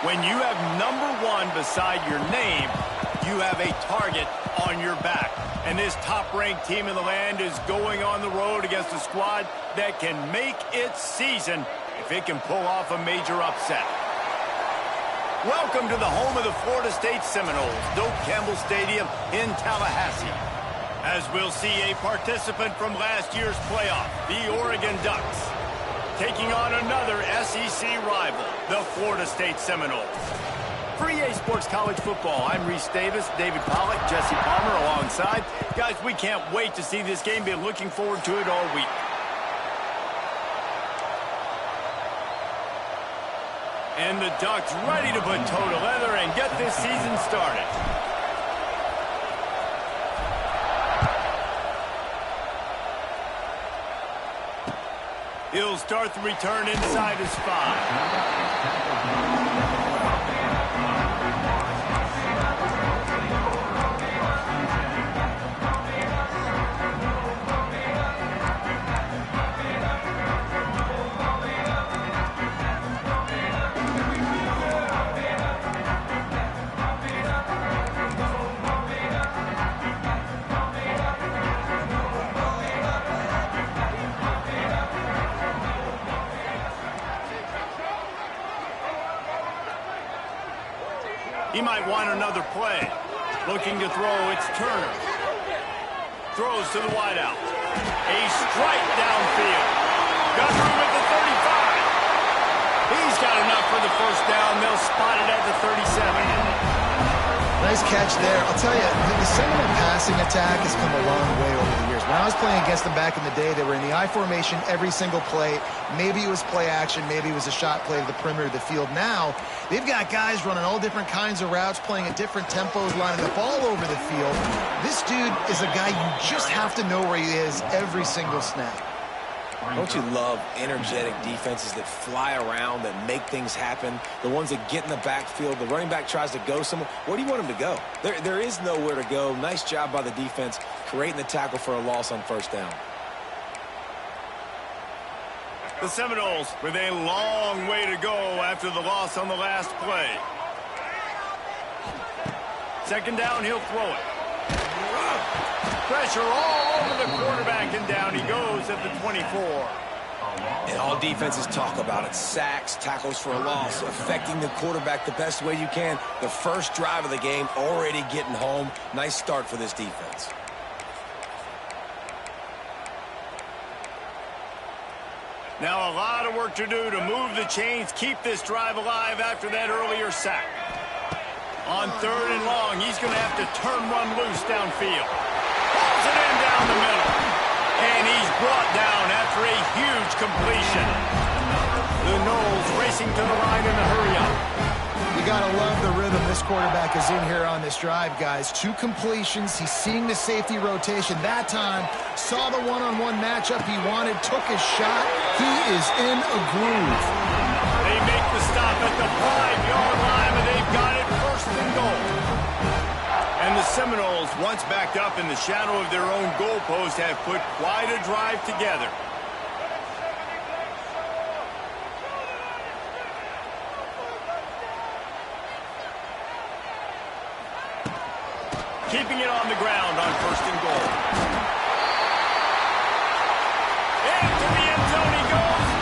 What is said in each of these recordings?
When you have number 1 beside your name, you have a target on your back. And this top-ranked team in the land is going on the road against a squad that can make its season if it can pull off a major upset. Welcome to the home of the Florida State Seminoles, Doak Campbell Stadium in Tallahassee. As we'll see a participant from last year's playoff, the Oregon Ducks, taking on another SEC rival, the Florida State Seminoles. For EA Sports College Football, I'm Reese Davis, David Pollack, Jesse Palmer alongside. Guys, we can't wait to see this game. Been looking forward to it all week. And the Ducks ready to put toe to leather and get this season started. He'll start the return inside his 5. He might want another play. Looking to throw, it's Turner. Throws to the wideout. A strike downfield. Got room at the 35. He's got enough for the first down. They'll spot it at the 37. Nice catch there. I'll tell you, the Seminole passing attack has come a long way over the years. When I was playing against them back in the day, they were in the I formation every single play. Maybe it was play action. Maybe it was a shot play to the perimeter of the field. Now, they've got guys running all different kinds of routes, playing at different tempos, lining up all over the field. This dude is a guy you just have to know where he is every single snap. Don't you love energetic defenses that fly around, that make things happen? The ones that get in the backfield, the running back tries to go somewhere. Where do you want him to go? There is nowhere to go. Nice job by the defense, creating the tackle for a loss on first down. The Seminoles with a long way to go after the loss on the last play. Second down, he'll throw it. Pressure all over the quarterback, and down he goes at the 24. And all defenses talk about it. Sacks, tackles for a loss, affecting the quarterback the best way you can. The first drive of the game, already getting home. Nice start for this defense. Now a lot of work to do to move the chains, keep this drive alive after that earlier sack. On third and long, he's going to have to turn one loose downfield. Pulls it in down the middle. And he's brought down after a huge completion. The Noles racing to the line in the hurry-up. You got to love the rhythm this quarterback is in here on this drive, guys. 2 completions. He's seeing the safety rotation. That time, saw the one-on-one matchup he wanted, took his shot. He is in a groove. They make the stop at the 5-yard line, and they've got it first and goal. And the Seminoles, once backed up in the shadow of their own goalpost, have put quite a drive together. Keeping it on the ground on first and goal. Into the end zone he goes.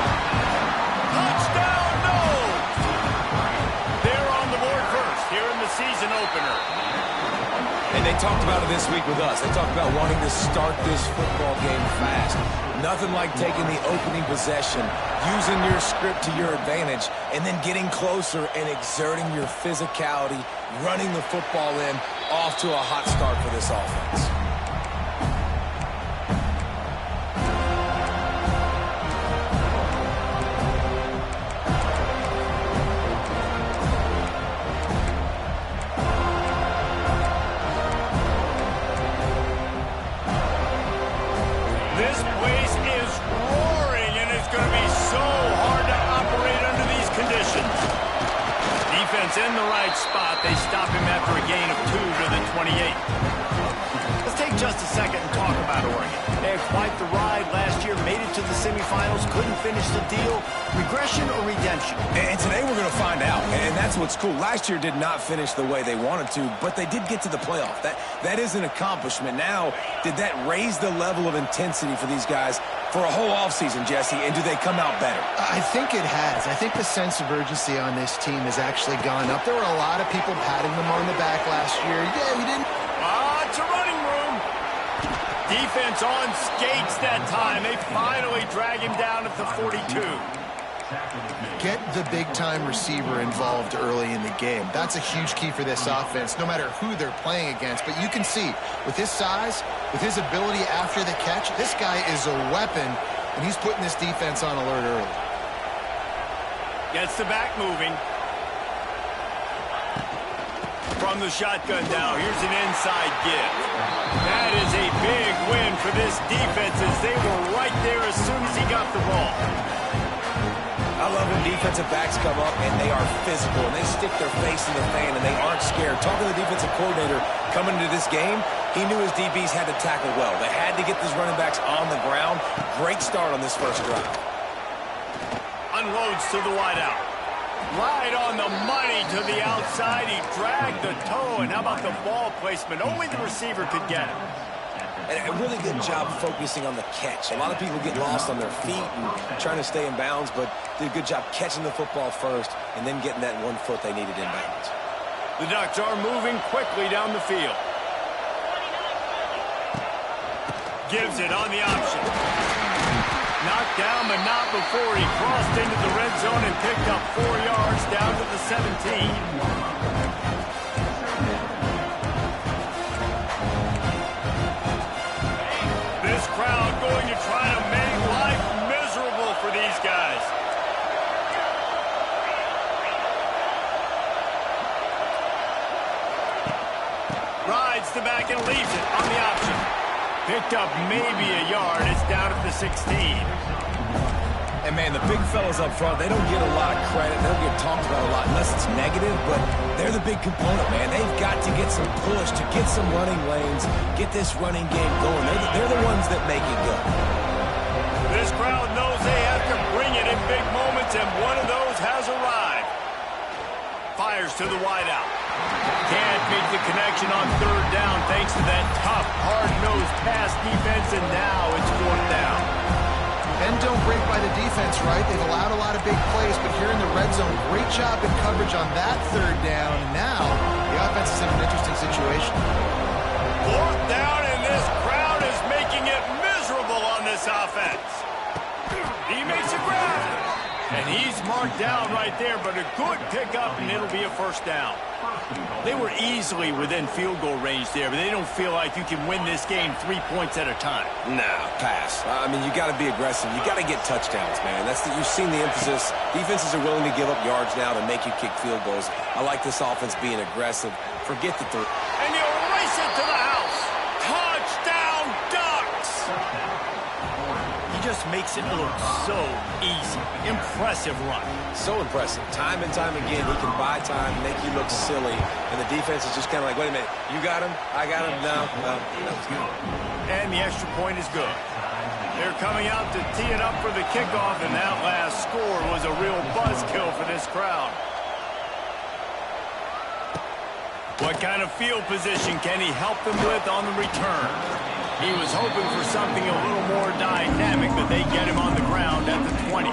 And they talked about it this week with us. They talked about wanting to start this football game fast. Nothing like taking the opening possession, using your script to your advantage, and then getting closer and exerting your physicality, running the football in, off to a hot start for this offense. This place is roaring, and it's going to be so hard to operate under these conditions. Defense in the right spot. They stop him after a gain of 2 to the 28. Let's take just a second and talk about Oregon. They had quite the ride last year, made it to the semifinals, couldn't finish the deal. Regression or redemption? And today we're going to find out, and that's what's cool. Last year did not finish the way they wanted to, but they did get to the playoff. That is an accomplishment. Now, did that raise the level of intensity for these guys for a whole offseason, Jesse, and do they come out better? I think it has. I think the sense of urgency on this team has actually gone up. There were a lot of people patting them on the back last year. Yeah, he didn't. It's a running room. Defense on skates that time. They finally drag him down at the 42. Get the big-time receiver involved early in the game. That's a huge key for this offense, no matter who they're playing against. But you can see, with his size, with his ability after the catch, this guy is a weapon, and he's putting this defense on alert early. Gets the back moving. From the shotgun now, here's an inside give. That is a big win for this defense as they were right there as soon as he got the ball. I love when defensive backs come up and they are physical and they stick their face in the fan and they aren't scared. Talking to the defensive coordinator coming into this game, he knew his DBs had to tackle well. They had to get these running backs on the ground. Great start on this first drive. Unloads to the wideout. Right on the money to the outside. He dragged the toe, and how about the ball placement? Only the receiver could get it. And a really good job focusing on the catch. A lot of people get lost on their feet and trying to stay in bounds, but did a good job catching the football first and then getting that 1 foot they needed in bounds. The Ducks are moving quickly down the field. Gives it on the option. Knocked down, but not before he crossed into the red zone and picked up 4 yards down to the 17. This crowd going to try to make life miserable for these guys. Rides the back and leaves it on the option. Picked up maybe a yard. It's down at the 16. And, man, the big fellas up front, they don't get a lot of credit. They don't get talked about a lot unless it's negative, but they're the big component, man. They've got to get some push, to get some running lanes, get this running game going. They're the ones that make it go. This crowd knows they have to bring it in big moments, and one of those has arrived. Fires to the wideout. Can't make the connection on third down thanks to that tough, hard-nosed pass defense, and now it's fourth down. Bend don't break by the defense, right? They've allowed a lot of big plays, but here in the red zone, great job in coverage on that third down. Now, the offense is in an interesting situation. Fourth down, and this crowd is making it miserable on this offense. He makes a grab, and he's marked down right there, but a good pickup, and it'll be a first down. They were easily within field goal range there, but they don't feel like you can win this game 3 points at a time. No, pass. I mean, you got to be aggressive. You got to get touchdowns, man. You've seen the emphasis. Defenses are willing to give up yards now to make you kick field goals. I like this offense being aggressive. Forget the three. And you race it to the house. Touchdown, Ducks! He just makes it look so easy. Impressive run. So impressive. Time and time again, he can buy time, make you look silly, and the defense is just kind of like, wait a minute, you got him? I got him? No, that was good. And the extra point is good. They're coming out to tee it up for the kickoff, and that last score was a real buzzkill for this crowd. What kind of field position can he help them with on the return? He was hoping for something a little more dynamic, but they get him on the ground at the 20.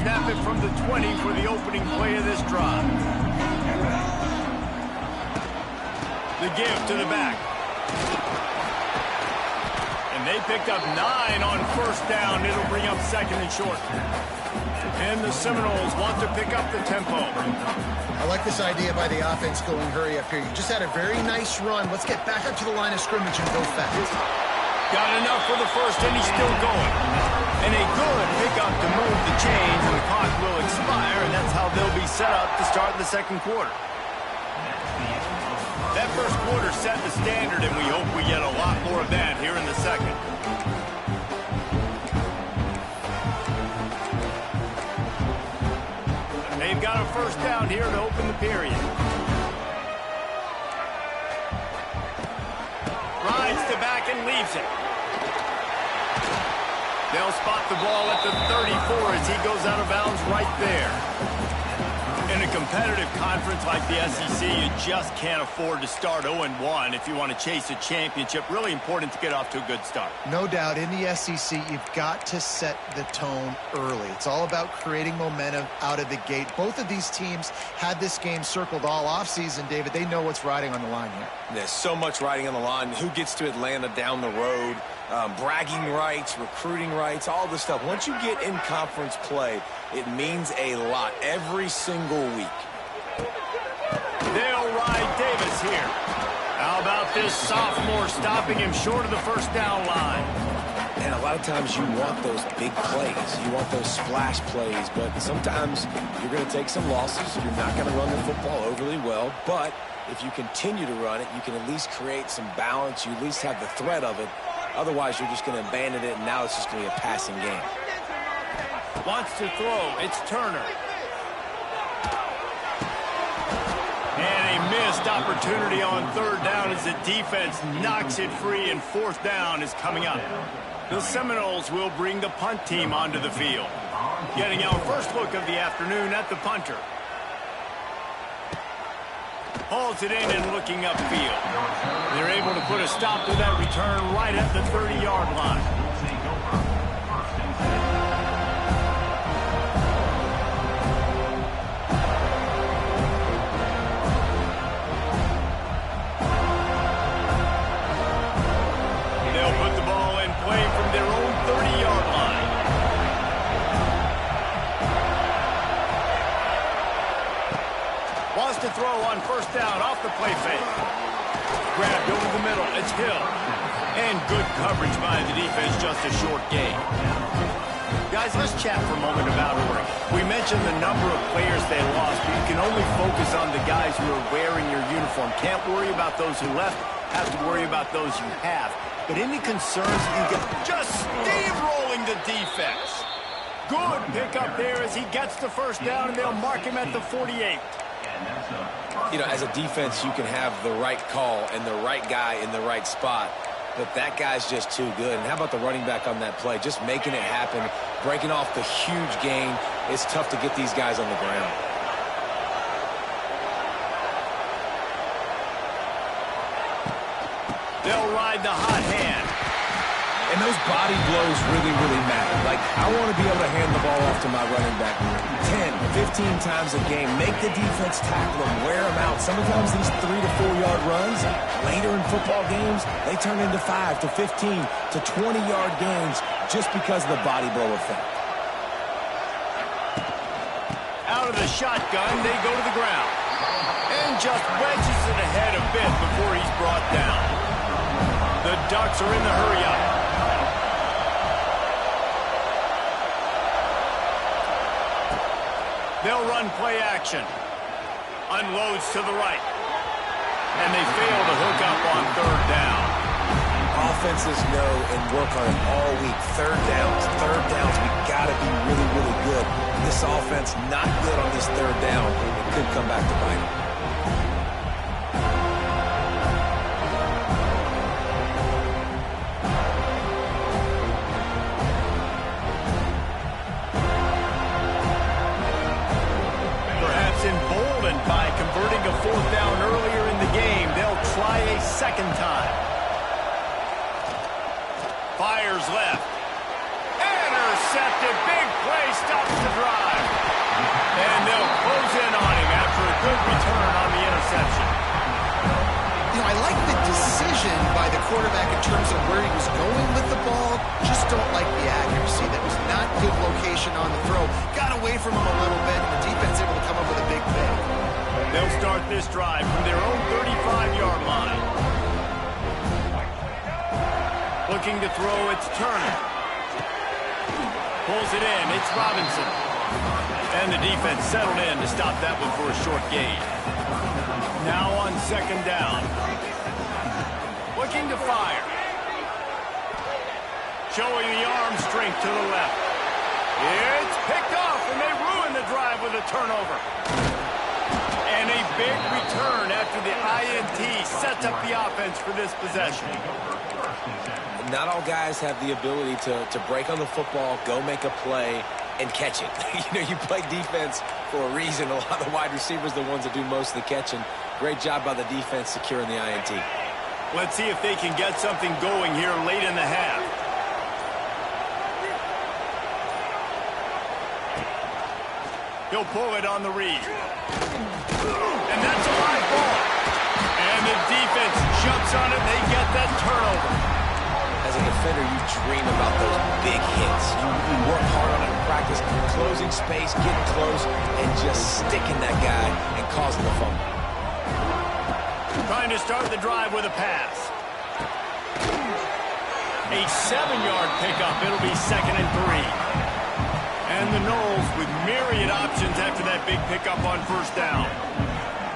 snap it from the 20 for the opening play of this drive. The give to the back. And they picked up 9 on first down. It'll bring up second and short. And the Seminoles want to pick up the tempo. I like this idea by the offense going hurry up here. You just had a very nice run. Let's get back up to the line of scrimmage and go fast. Got enough for the first, and he's still going. And a good pickup to move the chains, and the clock will expire, and that's how they'll be set up to start the second quarter. That first quarter set the standard, and we hope we get a lot more of that here in the second. They've got a first down here to open the period. Rides to back and leaves it. They'll spot the ball at the 34 as he goes out of bounds right there. In a competitive conference like the SEC, you just can't afford to start 0-1 if you want to chase a championship. Really important to get off to a good start. No doubt, in the SEC, you've got to set the tone early. It's all about creating momentum out of the gate. Both of these teams had this game circled all offseason, David. They know what's riding on the line here. There's so much riding on the line. Who gets to Atlanta down the road? Bragging rights, recruiting rights, all this stuff. Once you get in conference play, it means a lot every single week. They'll ride Davis here. How about this sophomore stopping him short of the first down line? And a lot of times you want those big plays. You want those splash plays, but sometimes you're going to take some losses. You're not going to run the football overly well, but if you continue to run it, you can at least create some balance. You at least have the threat of it. Otherwise, you're just going to abandon it, and now it's just going to be a passing game. Wants to throw. It's Turner. And a missed opportunity on third down as the defense knocks it free, and fourth down is coming up. The Seminoles will bring the punt team onto the field. Getting our first look of the afternoon at the punter. Hauls it in and looking upfield. They're able to put a stop to that return right at the 30-yard line. They'll put the ball in play from their own 30-yard line. Wants to throw on first down off the play fake. Grabbed over the middle. It's Hill. And good coverage by the defense, just a short gain. Guys, let's chat for a moment about Oregon. We mentioned the number of players they lost, but you can only focus on the guys who are wearing your uniform. Can't worry about those who left. Have to worry about those you have. But any concerns you get, just steamrolling the defense. Good pickup there as he gets the first down, and they'll mark him at the 48. You know, as a defense, you can have the right call and the right guy in the right spot, but that guy's just too good. And how about the running back on that play? Just making it happen, breaking off the huge gain. It's tough to get these guys on the ground. They'll ride the hot hand. And those body blows really, really matter. Like, I want to be able to hand the ball off to my running back 10, 15 times a game. Make the defense tackle them, wear them out. Sometimes these 3 to 4 yard runs, later in football games, they turn into 5 to 15 to 20 yard gains just because of the body blow effect. Out of the shotgun, they go to the ground. And just wedges it ahead a bit before he's brought down. The Ducks are in the hurry-up. They'll run play action. Unloads to the right. And they fail to hook up on third down. Offenses know and work on it all week. Third downs, we got to be really, really good. This offense not good on this third down. It could come back to bite them. Emboldened by converting a fourth down earlier in the game, they'll try a second time. Fires left. Intercepted! intercepted. Big play stops the drive. And they'll close in on him after a good return on the interception. You know, I like the decision by the quarterback in terms of where he was going with the ball. Just don't like the accuracy. That was not good location on the throw. Got away from him a little bit, and the defense able to come up with a big pick. They'll start this drive from their own 35-yard line. Looking to throw, it's Turner. Pulls it in, it's Robinson. And the defense settled in to stop that one for a short gain. Now on second down. Looking to fire. Showing the arm strength to the left. It's picked off, and they ruin the drive with a turnover. And a big return after the INT sets up the offense for this possession. Not all guys have the ability to break on the football, go make a play, and catch it. You know, you play defense for a reason. A lot of the wide receivers are the ones that do most of the catching. Great job by the defense securing the INT. Let's see if they can get something going here late in the half. He'll pull it on the read. And that's a live ball. And the defense jumps on it. They get that turnover. As a defender, you dream about those big hits. You work hard on it in practice, closing space, getting close, and just sticking that guy and causing the fumble. Trying to start the drive with a pass. A 7-yard pickup. It'll be 2nd and 3. And the Noles with myriad options after that big pickup on first down.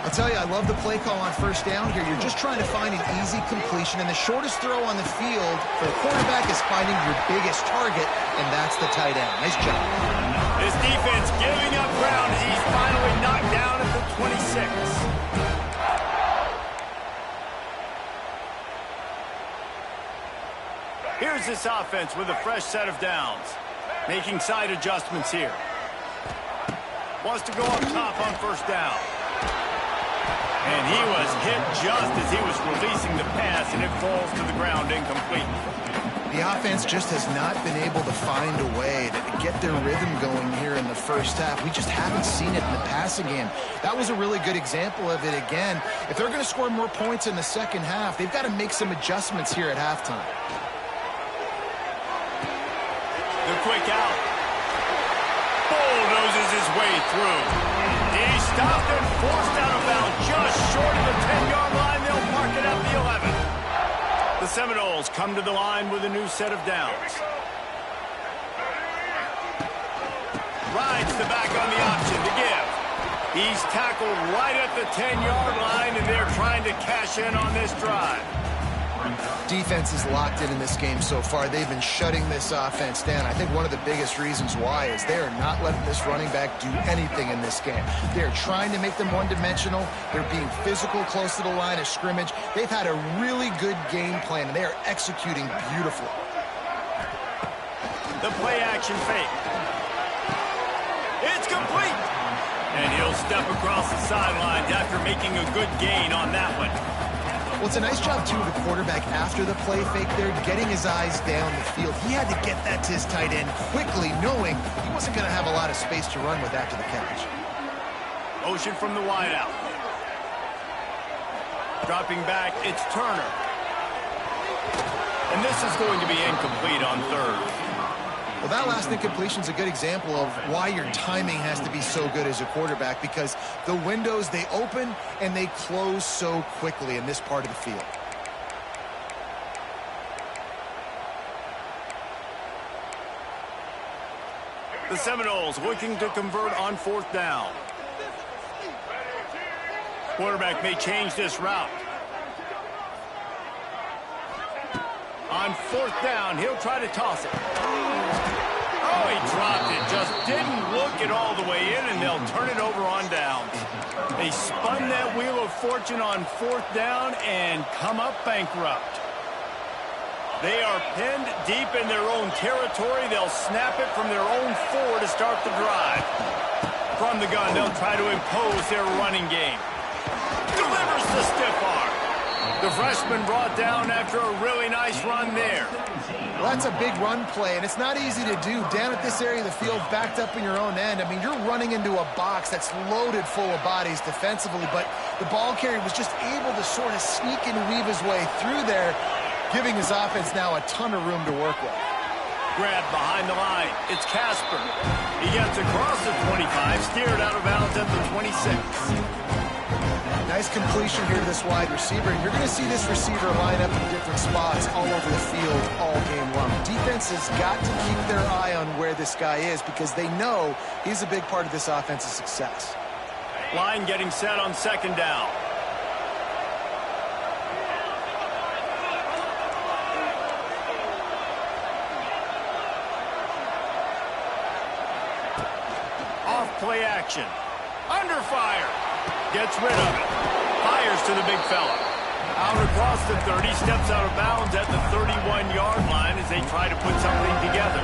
I'll tell you, I love the play call on first down here. You're just trying to find an easy completion, and the shortest throw on the field for the quarterback is finding your biggest target, and that's the tight end. Nice job. This defense giving up ground as he's finally knocked down at the 26. Here's this offense with a fresh set of downs. Making side adjustments here. Wants to go up top on first down. And he was hit just as he was releasing the pass, and it falls to the ground incomplete. The offense just has not been able to find a way to get their rhythm going here in the first half. We just haven't seen it in the passing game. That was a really good example of it again. If they're going to score more points in the second half, they've got to make some adjustments here at halftime. The quick out. Bulldozes his way through. He stopped and forced out of bounds just short of the 10-yard line. They'll mark it at the 11. The Seminoles come to the line with a new set of downs. Rides the back on the option to give. He's tackled right at the 10-yard line, and they're trying to cash in on this drive. Defense is locked in this game so far. They've been shutting this offense down. I think one of the biggest reasons why is they are not letting this running back do anything in this game. They're trying to make them one-dimensional. They're being physical close to the line of scrimmage. They've had a really good game plan, and they are executing beautifully. The play-action fake. It's complete. And he'll step across the sidelines after making a good gain on that one. Well, it's a nice job, too, of the quarterback after the play fake there, getting his eyes down the field. He had to get that to his tight end quickly, knowing he wasn't going to have a lot of space to run with after the catch. Motion from the wideout. Dropping back, it's Turner. And this is going to be incomplete on third. Well, that last incompletion is a good example of why your timing has to be so good as a quarterback, because the windows, they open and they close so quickly in this part of the field. The Seminoles looking to convert on fourth down. Quarterback may change this route. On fourth down, he'll try to toss it. Oh, he dropped it. Just didn't look it all the way in, and they'll turn it over on downs. They spun that wheel of fortune on fourth down and come up bankrupt. They are pinned deep in their own territory. They'll snap it from their own 4 to start the drive. From the gun, they'll try to impose their running game. Delivers the stiff arm. The freshman brought down after a really nice run there. Well, that's a big run play, and it's not easy to do. Down at this area of the field, backed up in your own end. I mean, you're running into a box that's loaded full of bodies defensively, but the ball carrier was just able to sort of sneak and weave his way through there, giving his offense now a ton of room to work with. Grabbed behind the line. It's Casper. He gets across the 25, steered out of bounds at the 26. Nice completion here to this wide receiver. You're going to see this receiver line up in different spots all over the field all game long. Defense has got to keep their eye on where this guy is because they know he's a big part of this offense's success. Line getting set on second down. Off play action. Under fire. Gets rid of it. Fires to the big fella. Out across the 30, steps out of bounds at the 31-yard line as they try to put something together.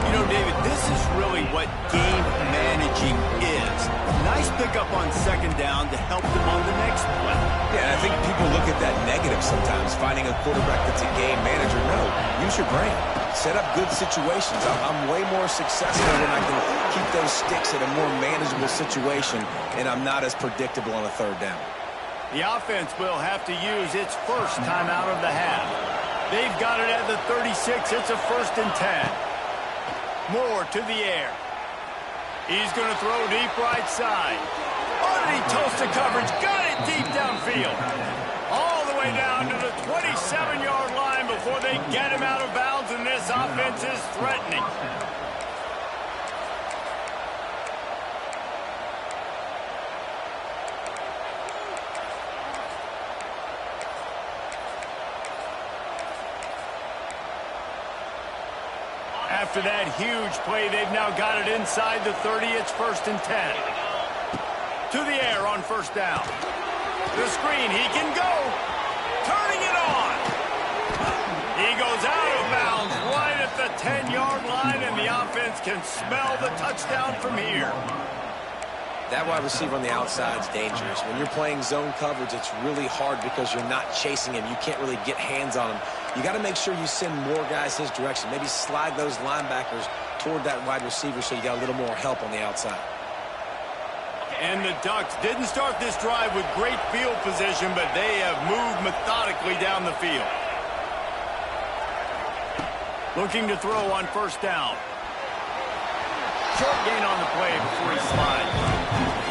You know, David, this is really what game managing is. Nice pickup on second down to help them on the next play. Yeah, and I think people look at that negative sometimes, finding a quarterback that's a game manager. No, use your brain. Set up good situations. I'm way more successful when I can keep those sticks at a more manageable situation, and I'm not as predictable on a third down. The offense will have to use its first timeout of the half. They've got it at the 36. It's a 1st and 10. Moore to the air. He's going to throw deep right side. Oh, and he toasts the coverage. Got it deep downfield. All the way down to the 27-yard line before they get him out of bounds, and this offense is threatening. After that huge play, they've now got it inside the 30. It's 1st and 10. To the air on first down. The screen, he can go. Turning it on. He goes out of bounds right at the 10-yard line, and the offense can smell the touchdown from here. That wide receiver on the outside is dangerous. When you're playing zone coverage, it's really hard because you're not chasing him. You can't really get hands on him. You got to make sure you send more guys his direction. Maybe slide those linebackers toward that wide receiver so you got a little more help on the outside. And the Ducks didn't start this drive with great field position, but they have moved methodically down the field. Looking to throw on first down. Short gain on the play before he slides.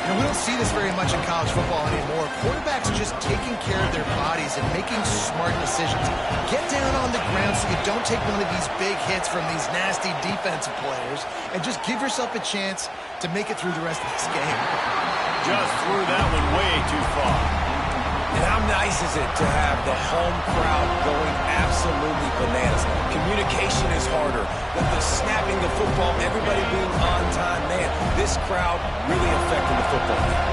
And we don't see this very much in college football anymore. Quarterbacks just taking care of their bodies and making smart decisions. Get down on the ground so you don't take one of these big hits from these nasty defensive players and just give yourself a chance to make it through the rest of this game. Just threw that one way too far. And how nice is it to have the home crowd going absolutely bananas? Communication is harder. The snapping the football, everybody being on time. Man, this crowd really affecting the football game.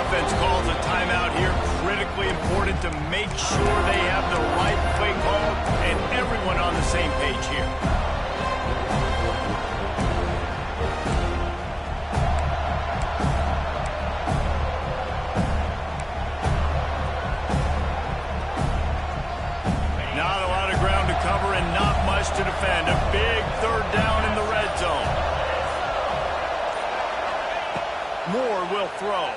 Offense calls a timeout here. Critically important to make sure they have the right play call and everyone on the same page here. To defend. A big third down in the red zone. Moore will throw.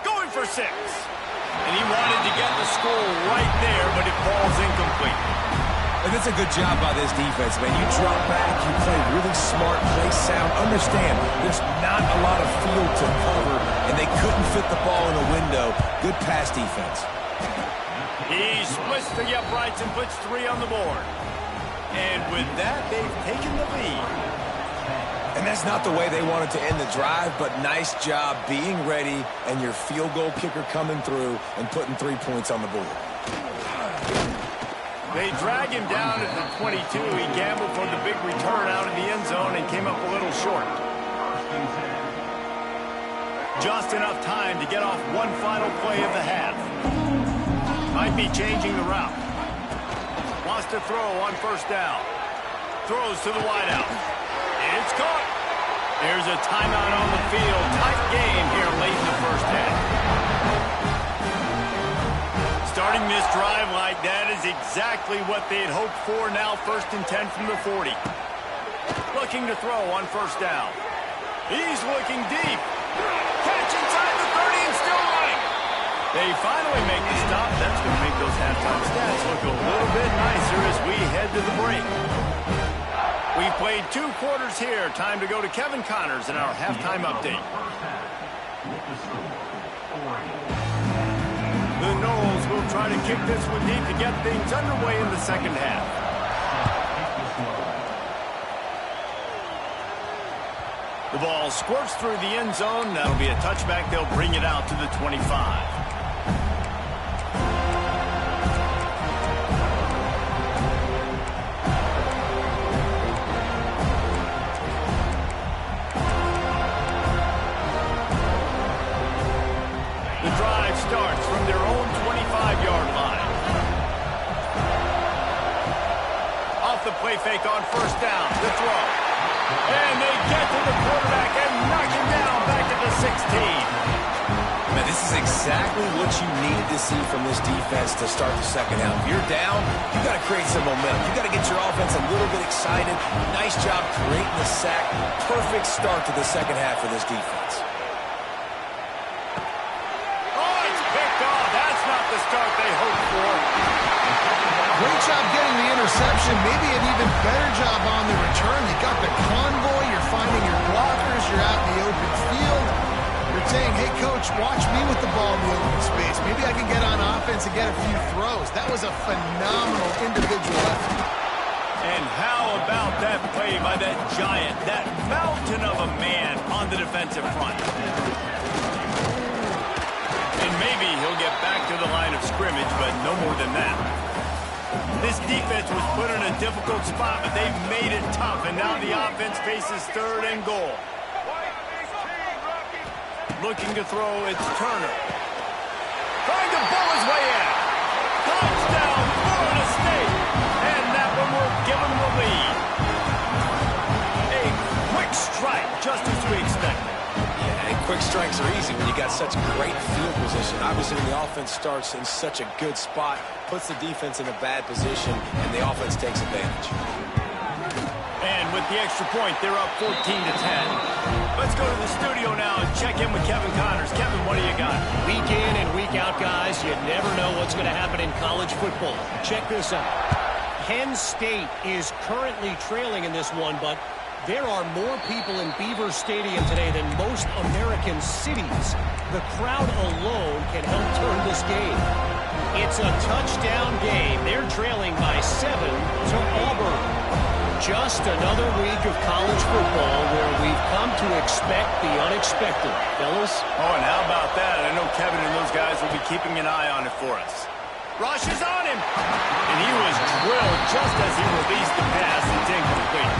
Going for 6. And he wanted to get the score right there, but it falls incomplete. And that's a good job by this defense, man. You drop back, you play really smart, play sound. Understand, there's not a lot of field to cover, and they couldn't fit the ball in a window. Good pass defense. He splits the uprights and puts 3 on the board. And with that, they've taken the lead. And that's not the way they wanted to end the drive, but nice job being ready and your field goal kicker coming through and putting 3 points on the board. They drag him down at the 22. He gambled for the big return out of the end zone and came up a little short. Just enough time to get off one final play of the half. Might be changing the route. Wants to throw on first down. Throws to the wideout. It's caught. Here's a timeout on the field. Tight game here late in the first half. Starting this drive like that is exactly what they had hoped for. Now 1st and 10 from the 40. Looking to throw on 1st down. He's looking deep. Catch inside the 30 and still running. They finally make the stop. That's going to make those halftime stats look a little bit nicer as we head to the break. We played 2 quarters here. Time to go to Kevin Connors in our halftime update. The Noles will try to kick this one deep to get things underway in the second half. The ball squirts through the end zone. That'll be a touchback. They'll bring it out to the 25. Starts from their own 25-yard line. Off the play fake on 1st down. The throw. And they get to the quarterback and knock him down back to the 16. Man, this is exactly what you need to see from this defense to start the second half. If you're down, you got to create some momentum. You got to get your offense a little bit excited. Nice job creating the sack. Perfect start to the second half for this defense. The start they hoped for. Great job getting the interception. Maybe an even better job on the return. You got the convoy. You're finding your blockers. You're out in the open field. You're saying, hey, coach, watch me with the ball in the open space. Maybe I can get on offense and get a few throws. That was a phenomenal individual effort. And how about that play by that giant, that mountain of a man on the defensive front? Maybe he'll get back to the line of scrimmage, but no more than that. This defense was put in a difficult spot, but they've made it tough, and now the offense faces 3rd and goal. Looking to throw, it's Turner. Trying to bull his way in. Touchdown, Florida State. And that one will give them the lead. A quick strike, just as we expected. Quick strikes are easy when you got such great field position. Obviously, when the offense starts in such a good spot, puts the defense in a bad position, and the offense takes advantage. And with the extra point, they're up 14-10. Let's go to the studio now and check in with Kevin Connors. Kevin, what do you got? Week in and week out, guys, you never know what's going to happen in college football. Check this out. Penn State is currently trailing in this one, but there are more people in Beaver Stadium today than most American cities. The crowd alone can help turn this game. It's a touchdown game. They're trailing by 7 to Auburn. Just another week of college football where we've come to expect the unexpected. Fellas? Oh, and how about that? I know Kevin and those guys will be keeping an eye on it for us. Rush is on him. And he was drilled just as he released the pass. It's incomplete.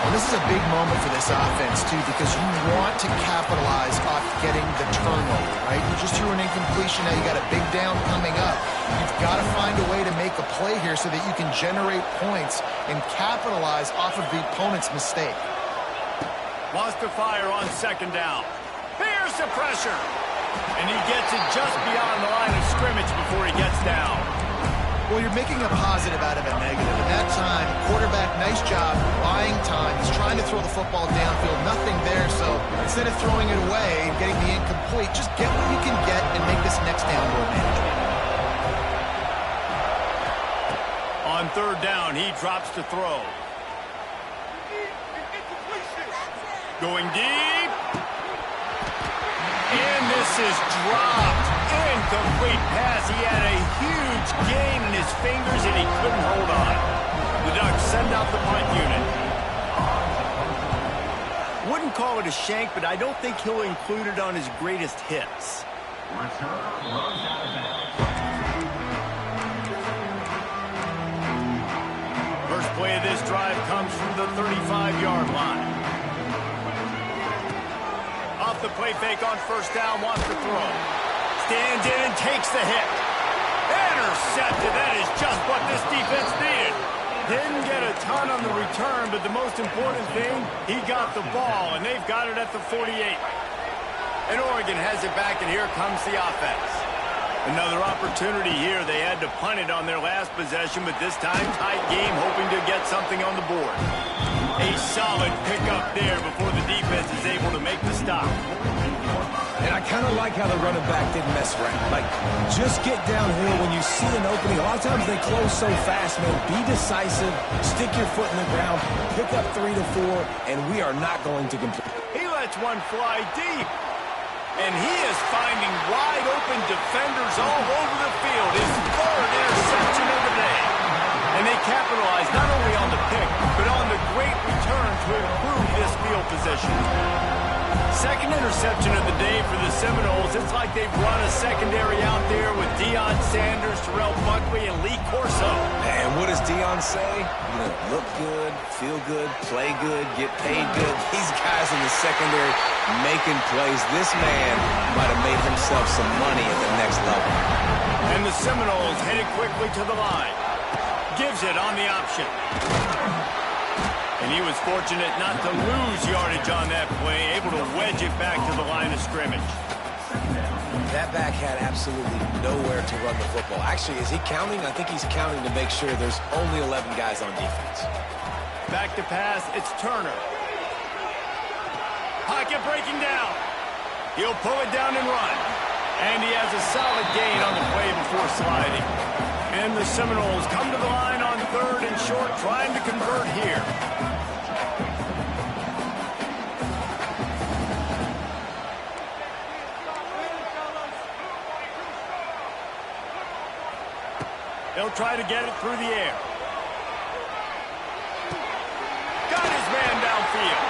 Well, this is a big moment for this offense, too, because you want to capitalize off getting the turnover, right? You just threw an incompletion. Now you got a big down coming up. You've got to find a way to make a play here so that you can generate points and capitalize off of the opponent's mistake. Wants to fire on 2nd down. Here's the pressure. And he gets it just beyond the line of scrimmage before he gets down. Well, you're making a positive out of a negative. At that time, quarterback, nice job, buying time. He's trying to throw the football downfield. Nothing there, so instead of throwing it away and getting the incomplete, just get what you can get and make this next down more manageable. On 3rd down, he drops to throw. Going deep. And this is dropped. Incomplete pass. He had a huge gain in his fingers, and he couldn't hold on. The Ducks send out the punt unit. Wouldn't call it a shank, but I don't think he'll include it on his greatest hits. First play of this drive comes from the 35-yard line. Off the play fake on 1st down, wants to throw. Stands in and takes the hit. Intercepted. That is just what this defense needed. Didn't get a ton on the return, but the most important thing, he got the ball, and they've got it at the 48. And Oregon has it back, and here comes the offense. Another opportunity here. They had to punt it on their last possession, but this time tight game, hoping to get something on the board. A solid pickup there before the defense is able to make the stop. And I kind of like how the running back didn't mess around. Like, just get downhill when you see an opening. A lot of times they close so fast, man. Be decisive, stick your foot in the ground, pick up 3 to 4, and we are not going to complete. He lets one fly deep. And he is finding wide open defenders all over the field. His third interception of the day. And they capitalize not only on the pick, but on the great return to improve this field position. Second interception of the day for the Seminoles. It's like they've run a secondary out there with Deion Sanders, Terrell Buckley, and Lee Corso. And what does Deion say? You know, look good, feel good, play good, get paid good. These guys in the secondary making plays. This man might have made himself some money at the next level. And the Seminoles headed quickly to the line. Gives it on the option. And he was fortunate not to lose yardage on that play, able to wedge it back to the line of scrimmage. That back had absolutely nowhere to run the football. Actually, is he counting? I think he's counting to make sure there's only 11 guys on defense. Back to pass, it's Turner. Pocket breaking down. He'll pull it down and run. And he has a solid gain on the play before sliding. And the Seminoles come to the line on 3rd and short, trying to convert here. They'll try to get it through the air. Got his man downfield.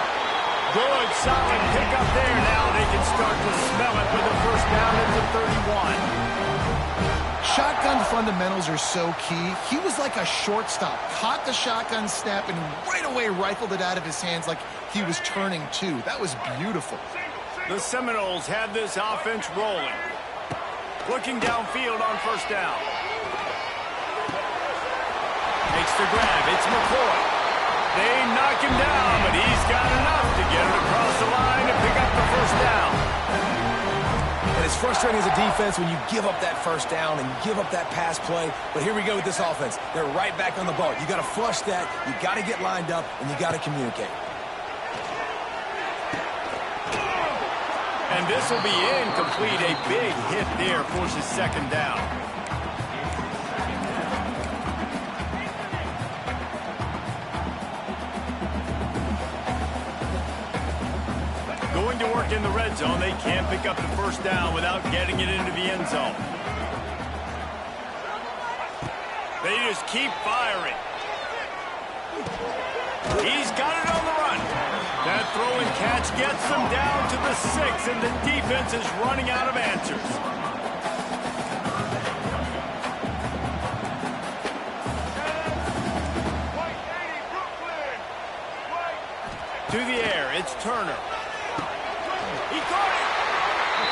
Good, solid pickup there. Now they can start to smell it with a first down at the 31. Shotgun fundamentals are so key. He was like a shortstop. Caught the shotgun snap and right away rifled it out of his hands like he was turning two. That was beautiful. The Seminoles have this offense rolling. Looking downfield on first down. Makes the grab. It's McCoy. They knock him down, but he's got enough to get it across the line to pick up the first down. And it's frustrating as a defense when you give up that first down and you give up that pass play. But here we go with this offense. They're right back on the ball. You got to flush that. You got to get lined up, and you got to communicate. And this will be incomplete. A big hit there forces second down. Going to work in the red zone. They can't pick up the first down without getting it into the end zone. They just keep firing. He's got it on the run. That throw and catch gets them down to the 6, and the defense is running out of answers. To the air, it's Turner. He caught it.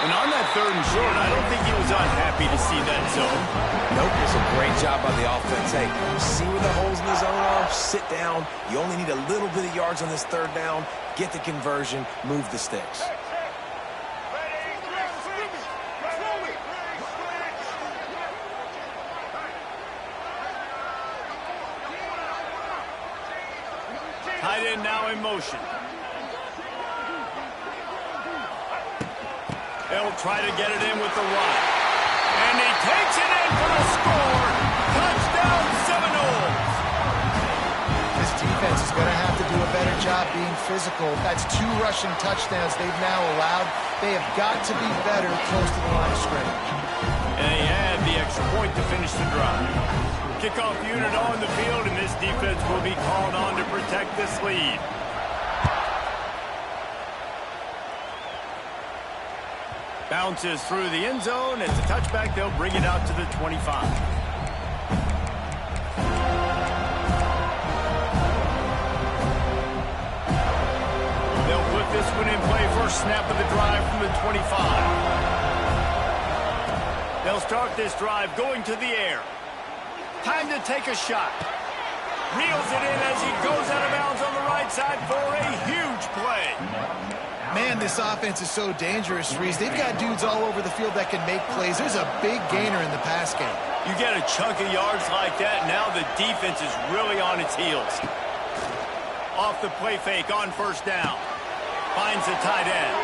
And on that 3rd and short, I don't think he was unhappy to see that zone. Nope, it's a great job by the offense. Hey, see where the holes in the zone are, sit down. You only need a little bit of yards on this 3rd down. Get the conversion, move the sticks. Tight end now in motion. They'll try to get it in with the run. And he takes it in for the score. Touchdown, Seminoles. This defense is going to have to do a better job being physical. That's 2 rushing touchdowns they've now allowed. They have got to be better close to the line of scrimmage. And they add the extra point to finish the drive. Kickoff unit on the field, and this defense will be called on to protect this lead. Bounces through the end zone. It's a touchback. They'll bring it out to the 25. They'll put this one in play. First snap of the drive from the 25. They'll start this drive going to the air. Time to take a shot. Reels it in as he goes out of bounds on the right side for a huge play. Man, this offense is so dangerous, Reese. They've got dudes all over the field that can make plays. There's a big gainer in the pass game. You get a chunk of yards like that, now the defense is really on its heels. Off the play fake on first down. Finds the tight end.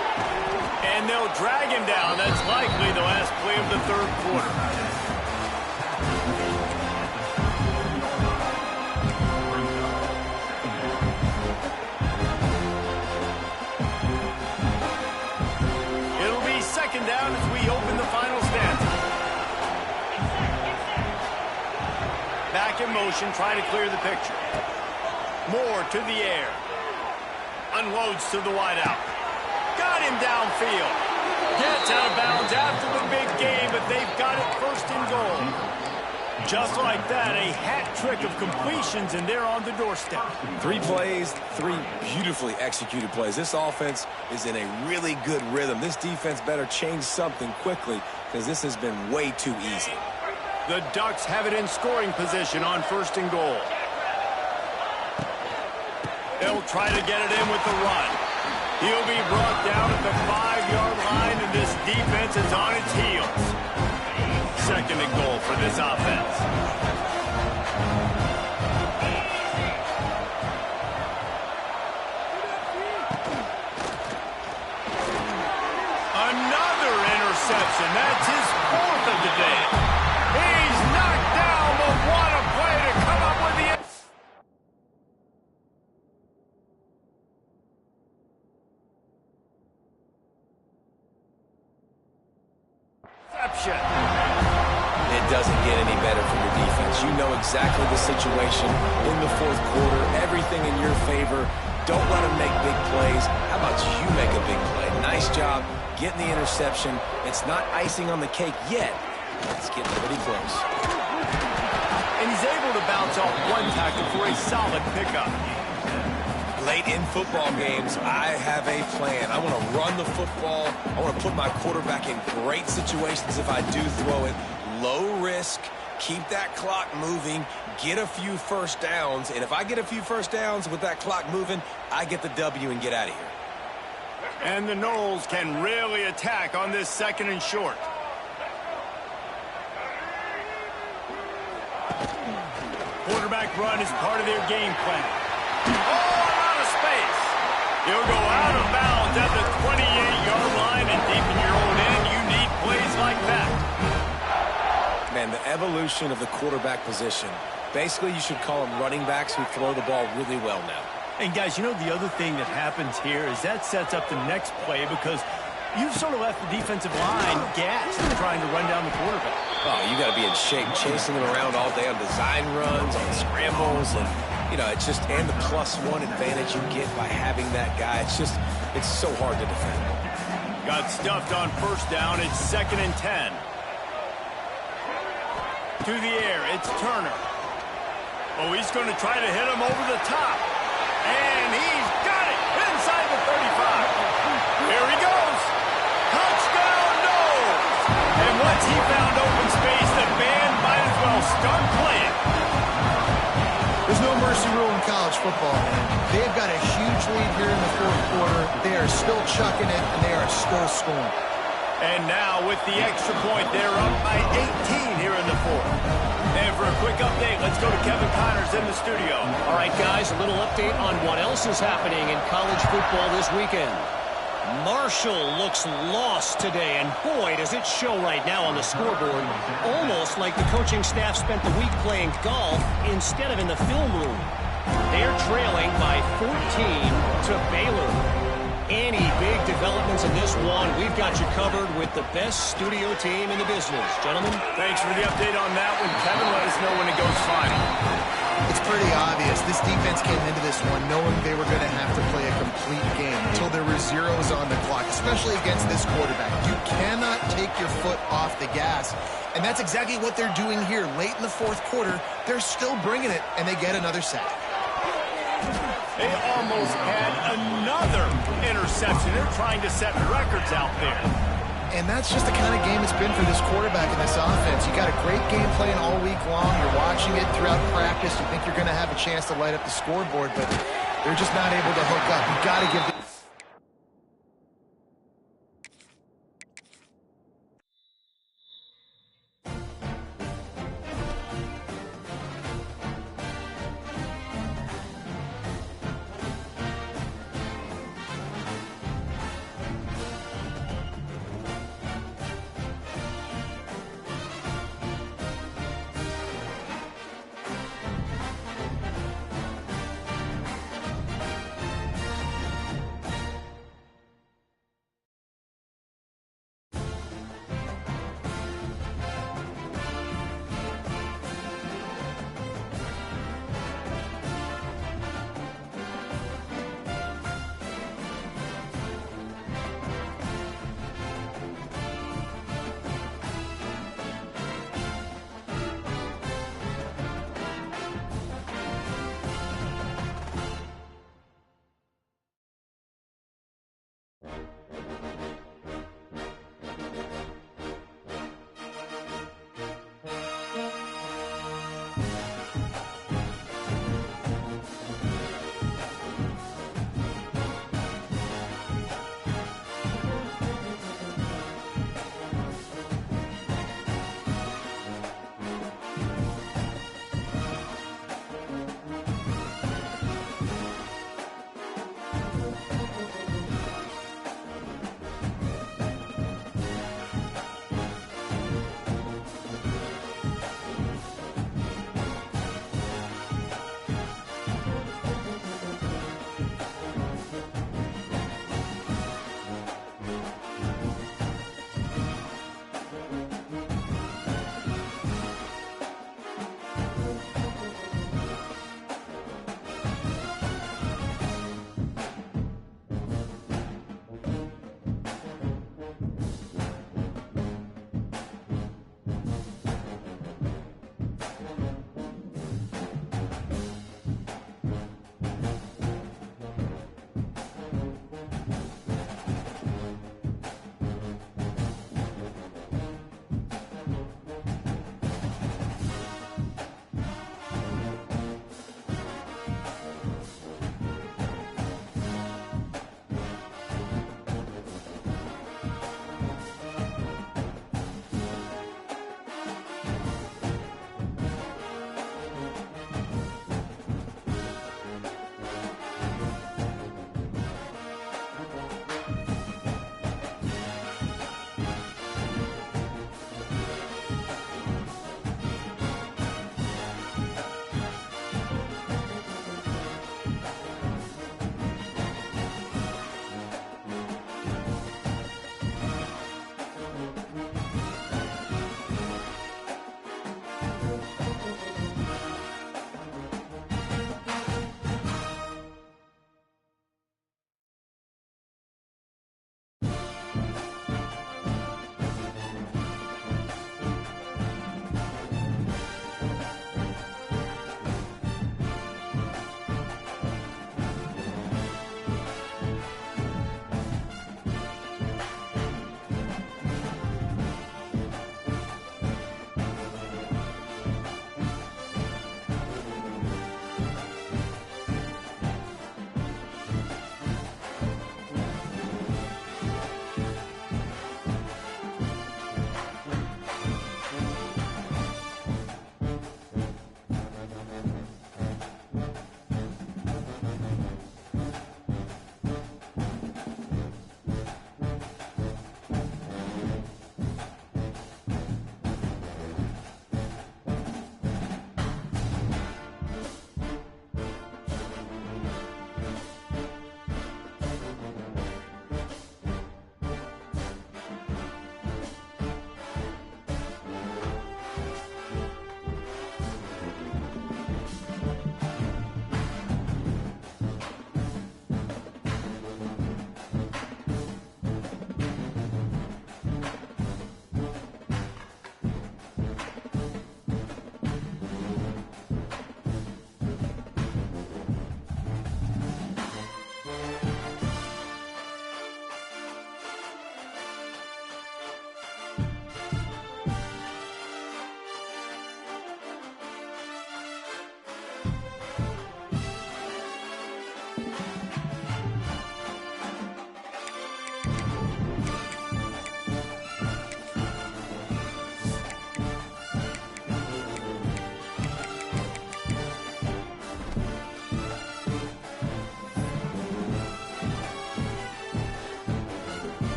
And they'll drag him down. That's likely the last play of the third quarter. Down as we open the final stanza. Back in motion, trying to clear the picture. Moore to the air. Unloads to the wideout. Got him downfield. Gets out of bounds after the big game, but they've got it first and goal. Just like that, a hat trick of completions, and they're on the doorstep. 3 plays, 3 beautifully executed plays. This offense is in a really good rhythm. This defense better change something quickly because this has been way too easy. The Ducks have it in scoring position on first and goal. They'll try to get it in with the run. He'll be brought down at the 5-yard line, and this defense is on its heels. Second and goal for this offense. Another interception. That's his 4th of the day. He's knocked down, but what a play to come up with the interception. It doesn't get any better from your defense. You know exactly the situation in the fourth quarter. Everything in your favor. Don't let them make big plays. How about you make a big play? Nice job getting the interception. It's not icing on the cake yet. It's getting pretty close. And he's able to bounce off one tackle for a solid pickup. Late in football games, I have a plan. I want to run the football. I want to put my quarterback in great situations if I do throw it. Low risk, keep that clock moving, get a few first downs, and if I get a few first downs with that clock moving, I get the W and get out of here. And the Noles can really attack on this second and short. Quarterback run is part of their game plan. Oh, out of space. He'll go out of bounds at the 28-yard line, and deep in your own end, you need plays like that. Man, the evolution of the quarterback position. Basically, you should call them running backs who throw the ball really well now. And guys, you know the other thing that happens here is that sets up the next play because you've sort of left the defensive line gassed trying to run down the quarterback. Oh, you got to be in shape, chasing them around all day on design runs, on scrambles, and, you know, it's just, and the +1 advantage you get by having that guy. It's so hard to defend. Got stuffed on first down. It's 2nd and 10. To the air, it's Turner. Oh, he's going to try to hit him over the top. And he's got it inside the 35. Here he goes. Touchdown, Noles. And once he found open space, the band might as well start playing. There's no mercy rule in college football, man. They've got a huge lead here in the fourth quarter. They are still chucking it, and they are still scoring. And now, with the extra point, they're up by 18 here in the fourth. And for a quick update, let's go to Kevin Connors in the studio. All right, guys, a little update on what else is happening in college football this weekend. Marshall looks lost today, and boy, does it show right now on the scoreboard. Almost like the coaching staff spent the week playing golf instead of in the film room. They're trailing by 14 to Baylor. Any big developments in this one, we've got you covered with the best studio team in the business. Gentlemen, thanks for the update on that one. Kevin, let us know when it goes final. It's pretty obvious. This defense came into this one knowing they were going to have to play a complete game until there were zeros on the clock, especially against this quarterback. You cannot take your foot off the gas, and that's exactly what they're doing here. Late in the fourth quarter, they're still bringing it, and they get another sack. They almost had another interception. They're trying to set records out there. And that's just the kind of game it's been for this quarterback in this offense. You got a great game plan all week long. You're watching it throughout practice. You think you're going to have a chance to light up the scoreboard, but they're just not able to hook up. You got to give the